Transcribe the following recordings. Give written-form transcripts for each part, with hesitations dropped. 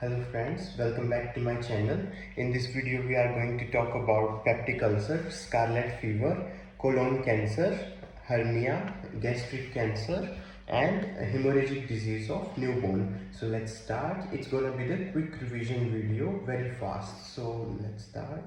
Hello friends, welcome back to my channel. In this video we are going to talk about peptic ulcer, scarlet fever, colon cancer, hernia, gastric cancer and hemorrhagic disease of newborn. So let's start. It's gonna be the quick revision video, very fast. So let's start.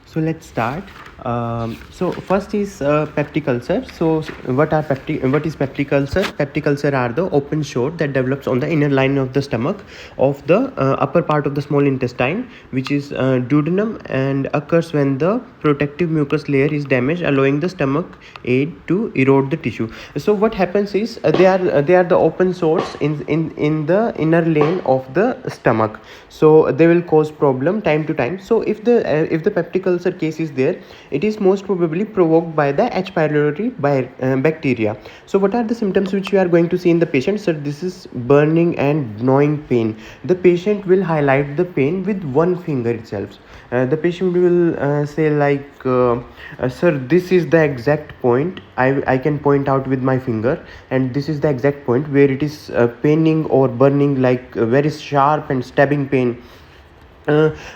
So let's start. So first is peptic ulcer. So what is peptic ulcer? Peptic ulcer are the open sore that develops on the inner line of the stomach of the upper part of the small intestine, which is duodenum, and occurs when the protective mucous layer is damaged, allowing the stomach aid to erode the tissue. So what happens is they are the open sores in the inner lane of the stomach. So they will cause problem time to time. So if the peptic ulcer case is there, it is most probably provoked by the H. pylori bacteria. So what are the symptoms which you are going to see in the patient? So this is burning and gnawing pain. The patient will highlight the pain with one finger itself. The patient will say like, sir, this is the exact point. I can point out with my finger, and this is the exact point where it is paining or burning, like very sharp and stabbing pain.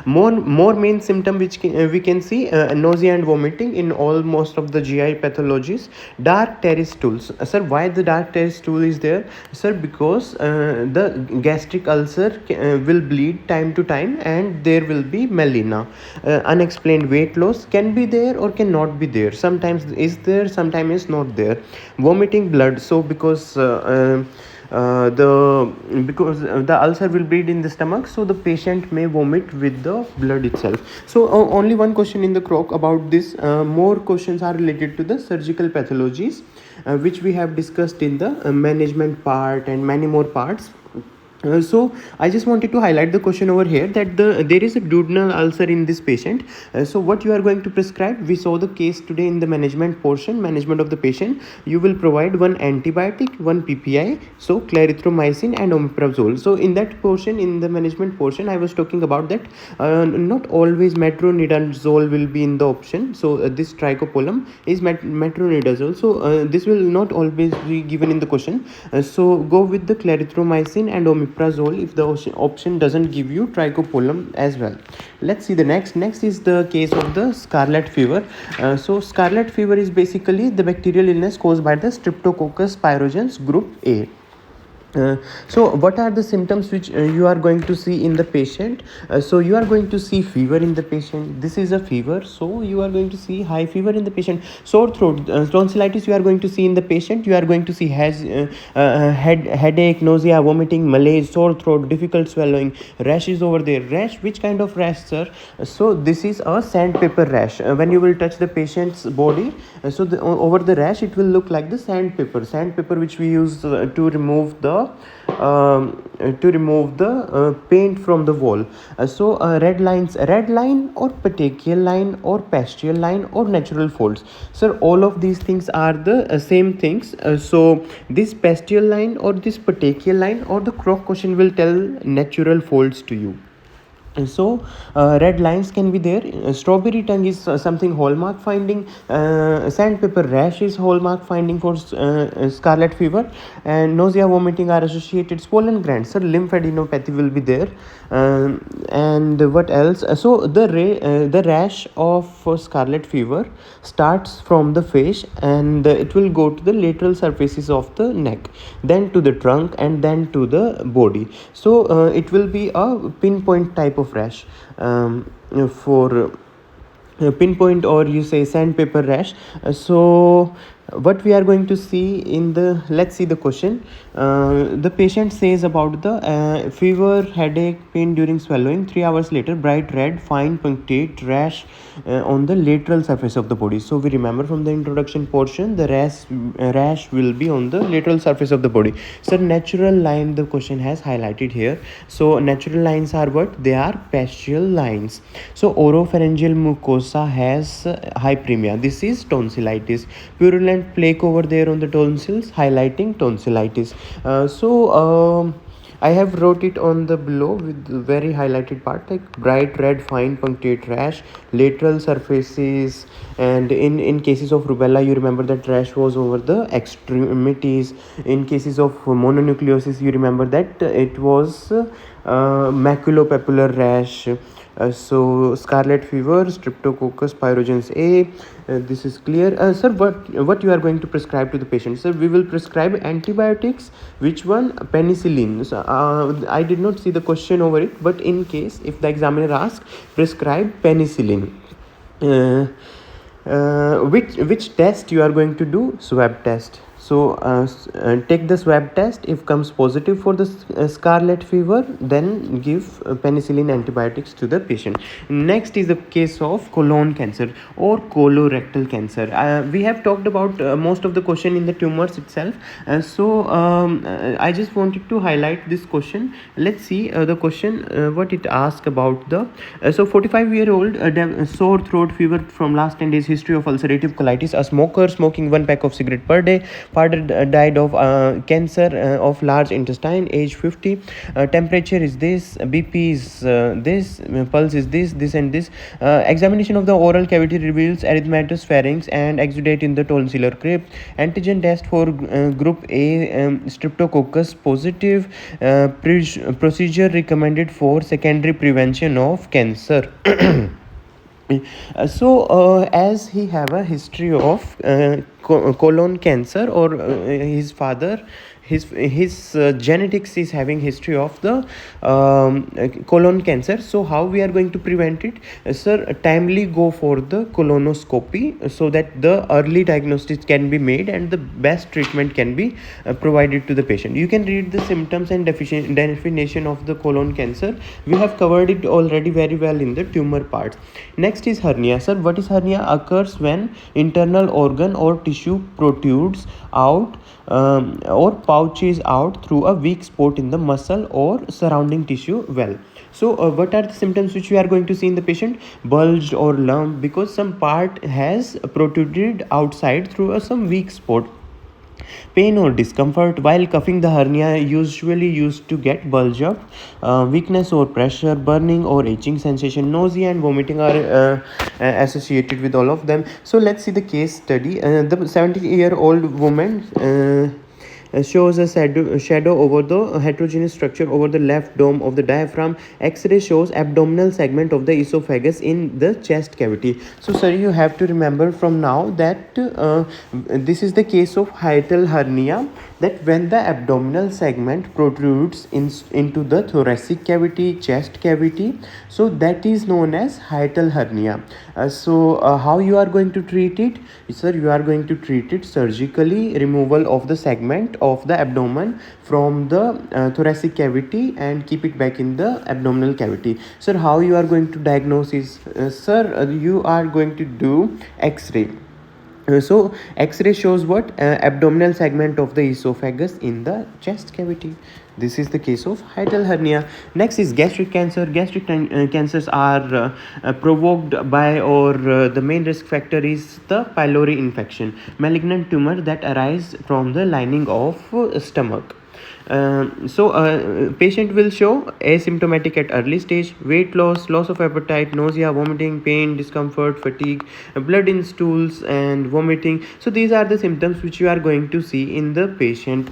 More main symptom which we can see nausea and vomiting in most of the GI pathologies. Dark tarry stools. Sir, why the dark tarry stool is there? Sir, because the gastric ulcer will bleed time to time and there will be melena. Unexplained weight loss can be there or cannot be there. Sometimes is there, sometimes is not there. Vomiting blood. So because the ulcer will bleed in the stomach, so the patient may vomit with the blood itself. So only one question in the crock about this. More questions are related to the surgical pathologies, which we have discussed in the management part and many more parts. So I just wanted to highlight the question over here that there is a duodenal ulcer in this patient. So what you are going to prescribe? We saw the case today in the management portion, management of the patient. You will provide one antibiotic, one PPI, so clarithromycin and omeprazole. So in that portion, in the management portion, I was talking about that not always metronidazole will be in the option. So this trichopolam is metronidazole. So this will not always be given in the question. So go with the clarithromycin and omeprazole if the option doesn't give you trichopolam as well. Let's see the next is the case of the scarlet fever. So scarlet fever is basically the bacterial illness caused by the streptococcus pyogenes group A. So what are the symptoms which you are going to see in the patient? So you are going to see fever in the patient. This is a fever, so you are going to see high fever in the patient. Sore throat, tonsillitis you are going to see in the patient. You are going to see headache, nausea, vomiting, malaise, sore throat, difficult swallowing, rashes over there. Rash, which kind of rash, sir? So this is a sandpaper rash. When you will touch the patient's body, so over the rash it will look like the sandpaper which we use to remove the paint from the wall. So red line or petechial line or pastial line or natural folds. So all of these things are the same things. So this pastial line or this petechial line or the crock question will tell natural folds to you. So red lines can be there. Strawberry tongue is something hallmark finding. Sandpaper rash is hallmark finding for scarlet fever, and nausea, vomiting are associated. Swollen glands, so lymphadenopathy will be there. And what else? So the rash of scarlet fever starts from the face and it will go to the lateral surfaces of the neck, then to the trunk, and then to the body. So it will be a pinpoint type of rash. For pinpoint, or you say sandpaper rash. So what we are going to see in the, let's see the question. The patient says about the fever, headache, pain during swallowing. 3 hours later, bright red, fine punctate rash on the lateral surface of the body. So we remember from the introduction portion, the rash will be on the lateral surface of the body. So natural line, the question has highlighted here. So natural lines are what? They are pastial lines. So oropharyngeal mucosa has hyperemia. This is tonsillitis. Purulent plaque over there on the tonsils, highlighting tonsillitis. I have wrote it on the below with very highlighted part, like bright red fine punctate rash, lateral surfaces, and in cases of rubella, you remember that rash was over the extremities. In cases of mononucleosis, you remember that it was maculopapular rash. So scarlet fever, streptococcus pyogenes A, this is clear. Sir, what you are going to prescribe to the patient? Sir, we will prescribe antibiotics. Which one? Penicillin. So, I did not see the question over it, but in case if the examiner asks, prescribe penicillin. Which test you are going to do? Swab test. So take the swab test. If comes positive for the scarlet fever, then give penicillin antibiotics to the patient. Next is the case of colon cancer or colorectal cancer. We have talked about most of the question in the tumors itself. I just wanted to highlight this question. Let's see the question, what it asks about the 45-year-old sore throat fever from last 10 days, history of ulcerative colitis, a smoker, smoking 1 pack of cigarette per day, father died of cancer of large intestine, age 50, temperature is this, BP is this, pulse is this and this. Examination of the oral cavity reveals erythematous pharynx and exudate in the tonsillar crypt. Antigen test for group A, streptococcus positive. Procedure recommended for secondary prevention of cancer. As he have a history of colon cancer, or his father, his genetics is having history of the colon cancer. So how we are going to prevent it? Sir, timely go for the colonoscopy so that the early diagnosis can be made and the best treatment can be provided to the patient. You can read the symptoms and definition of the colon cancer. We have covered it already very well in the tumor part. Next is hernia. Sir, what is hernia? Occurs when internal organ or tissue protrudes out or pouches out through a weak spot in the muscle or surrounding tissue well. So what are the symptoms which we are going to see in the patient? Bulged or lump, because some part has protruded outside through some weak spot. Pain or discomfort while cuffing. The hernia usually used to get bulge up. Weakness or pressure, burning or itching sensation, nausea and vomiting are associated with all of them. So let's see the case study. The 70-year-old woman shows a shadow over the heterogeneous structure over the left dome of the diaphragm. X-ray shows abdominal segment of the esophagus in the chest cavity. So sir, you have to remember from now that this is the case of hiatal hernia, that when the abdominal segment protrudes into the thoracic cavity, chest cavity, so that is known as hiatal hernia. How you are going to treat it? Sir, you are going to treat it surgically, removal of the segment of the abdomen from the thoracic cavity and keep it back in the abdominal cavity. Sir, how you are going to diagnose is, you are going to do X-ray. So X-ray shows what? Abdominal segment of the esophagus in the chest cavity. This is the case of hiatal hernia. Next is gastric cancer. Gastric cancers are provoked by, or the main risk factor is the pylori infection, malignant tumor that arise from the lining of stomach. Patient will show asymptomatic at early stage, weight loss, loss of appetite, nausea, vomiting, pain, discomfort, fatigue, blood in stools and vomiting. So these are the symptoms which you are going to see in the patient.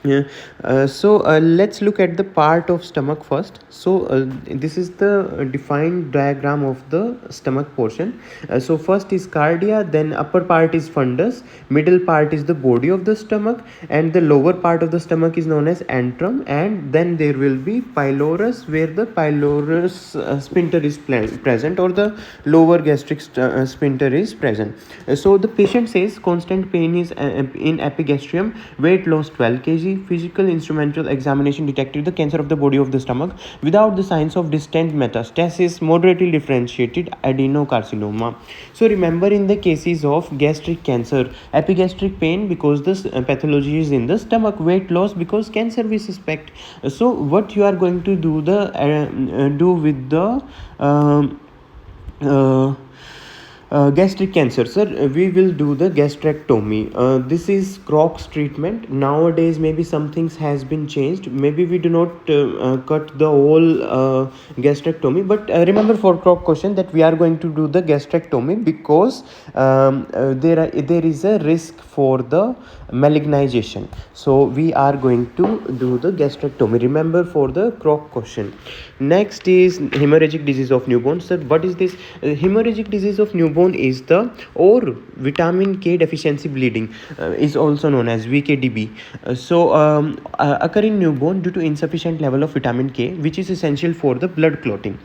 Let's look at the part of stomach first. This is the defined diagram of the stomach portion. First is cardia, then upper part is fundus, middle part is the body of the stomach, and the lower part of the stomach is known as antrum, and then there will be pylorus, where the pylorus sphincter is present, or the lower gastric sphincter is present. The patient says constant pain is in epigastrium, weight loss 12 kg. Physical instrumental examination detected the cancer of the body of the stomach without the signs of distant metastasis, moderately differentiated adenocarcinoma. So remember, in the cases of gastric cancer, epigastric pain because the pathology is in the stomach, weight loss because cancer we suspect. So what you are going to do with the Gastric cancer, sir. We will do the gastrectomy. This is Croc's treatment. Nowadays, maybe some things has been changed. Maybe we do not cut the whole gastrectomy. But remember for Croc question that we are going to do the gastrectomy because there is a risk for the malignization. So we are going to do the gastrectomy. Remember for the Croc question. Next is hemorrhagic disease of newborn. Sir, what is this? Hemorrhagic disease of newborn is the or vitamin K deficiency bleeding, is also known as VKDB. Occur in newborn due to insufficient level of vitamin K, which is essential for the blood clotting.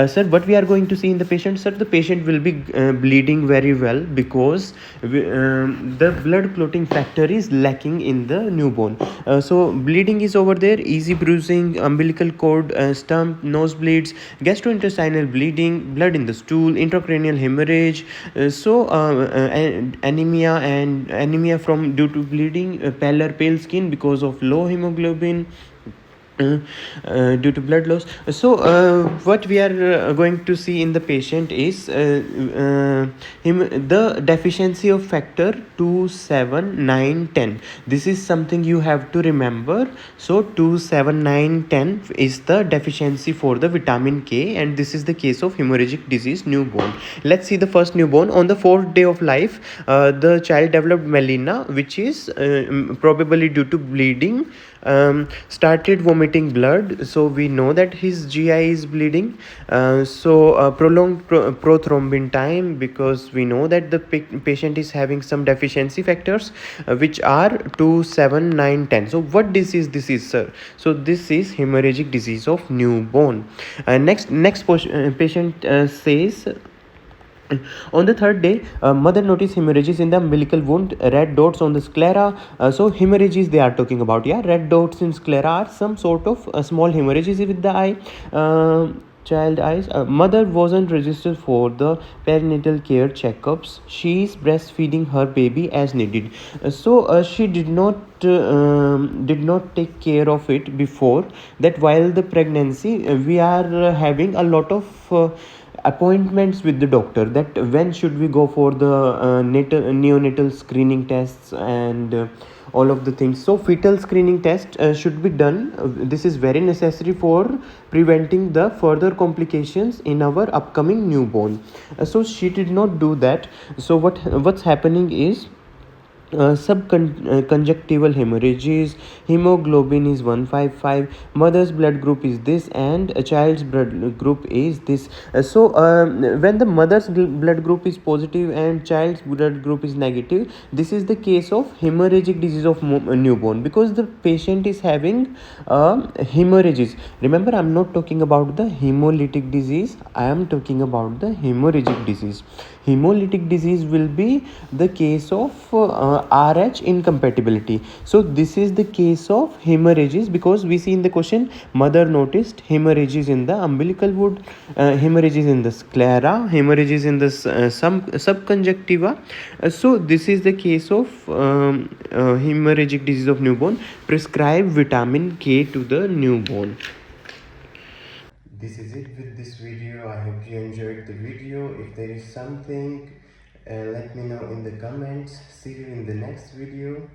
Sir, what we are going to see in the patient? Sir, the patient will be bleeding very well because the blood clotting factor is lacking in the newborn. So bleeding is over there, easy bruising, umbilical cord stump, nosebleeds, gastrointestinal bleeding, blood in the stool, intracranial hemorrhage, anemia from due to bleeding, pale skin because of low hemoglobin, due to blood loss. What we are going to see in the patient is the deficiency of factor 2, 7, 9, 10. This is something you have to remember. So 2, 7, 9, 10 is the deficiency for the vitamin K, and this is the case of hemorrhagic disease newborn. Let's see the first newborn. On the 4th day of life, the child developed melena, which is probably due to bleeding, started vomiting blood, so we know that his GI is bleeding. Prolonged prothrombin time, because we know that the patient is having some deficiency factors, which are 2, 7, 9, 10. So what disease this is, sir? So this is hemorrhagic disease of newborn. Next patient says, on the 3rd day, mother noticed hemorrhages in the umbilical wound, red dots on the sclera. So hemorrhages they are talking about, yeah. Red dots in sclera are some sort of small hemorrhages with the eye. Child eyes. Mother wasn't registered for the perinatal care checkups. She is breastfeeding her baby as needed. She did not take care of it before that. While the pregnancy, we are having a lot of appointments with the doctor, that when should we go for the neonatal screening tests and all of the things. So fetal screening test should be done. This is very necessary for preventing the further complications in our upcoming newborn. So she did not do that. So what's happening is subconjunctival hemorrhages, hemoglobin is 155, mother's blood group is this, and a child's blood group is this. When the mother's blood group is positive and child's blood group is negative, this is the case of hemorrhagic disease of newborn, because the patient is having hemorrhages. Remember, I'm not talking about the hemolytic disease, I am talking about the hemorrhagic disease. Hemolytic disease will be the case of RH incompatibility. So this is the case of hemorrhages, because we see in the question, mother noticed hemorrhages in the umbilical wound, hemorrhages in the sclera, hemorrhages in the subconjunctiva. So this is the case of hemorrhagic disease of newborn. Prescribe vitamin K to the newborn. This is it with this video. I hope you enjoyed the video. If there is something, let me know in the comments. See you in the next video.